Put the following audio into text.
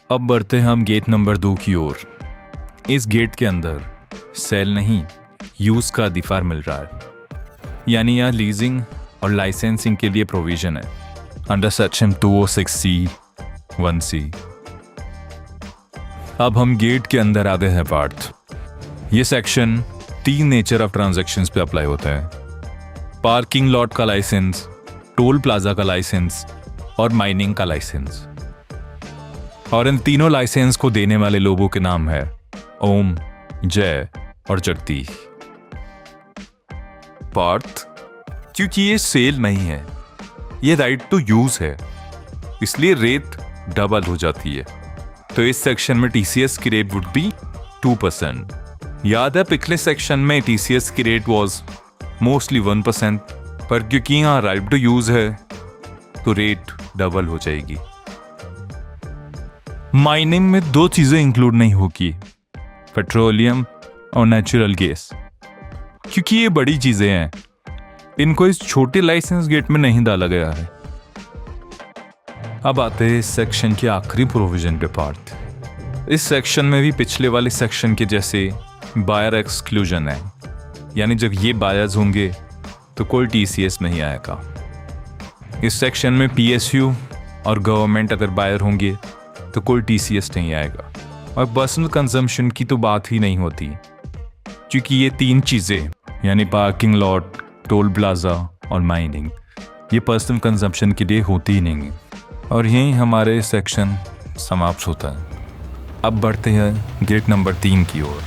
अब बढ़ते हैं हम गेट नंबर 2 की ओर। इस गेट के अंदर सेल नहीं, यूज का अधिकार मिल रहा है, यानी यहाँ लीजिंग और लाइसेंसिंग के लिए प्रोविजन है अंडर सेक्शन 206C(1)(c). अब हम गेट के अंदर आते हैं पार्थ। ये सेक्शन 3 नेचर ऑफ ट्रांजैक्शंस पे अप्लाई होता है: पार्किंग लॉट का लाइसेंस, टोल प्लाजा का लाइसेंस और माइनिंग का लाइसेंस। और इन तीनों लाइसेंस को देने वाले लोगों के नाम है ओम, जय और जगदीश। पार्थ, क्योंकि ये सेल नहीं है, ये राइट टू यूज है, इसलिए रेट डबल हो जाती है। तो इस सेक्शन में टीसीएस की रेट वुड बी 2%। याद है पिछले सेक्शन में टीसीएस की रेट वाज मोस्टली 1%, पर क्योंकि यहाँ राइट टू यूज है तो रेट डबल हो जाएगी। माइनिंग में 2 चीजें इंक्लूड नहीं होगी, पेट्रोलियम और नेचुरल गैस, क्योंकि ये बड़ी चीजें हैं, इनको इस छोटे लाइसेंस गेट में नहीं डाला गया है। अब आते हैं इस सेक्शन के आखिरी प्रोविजन पे पार्थ। इस सेक्शन में भी पिछले वाले सेक्शन के जैसे बायर एक्सक्लूजन है, यानी जब ये बायर्स होंगे तो कोई टीसीएस नहीं आएगा। इस सेक्शन में पीएसयू और गवर्नमेंट अगर बायर होंगे तो कोई टीसीएस नहीं आएगा। और पर्सनल कंजम्पशन की तो बात ही नहीं होती, क्योंकि ये 3 चीज़ें यानी पार्किंग लॉट, टोल प्लाजा और माइनिंग, ये पर्सनल कंजम्पशन के लिए होती ही नहीं है। और यहीं हमारे सेक्शन समाप्त होता है। अब बढ़ते हैं गेट नंबर 3 की ओर।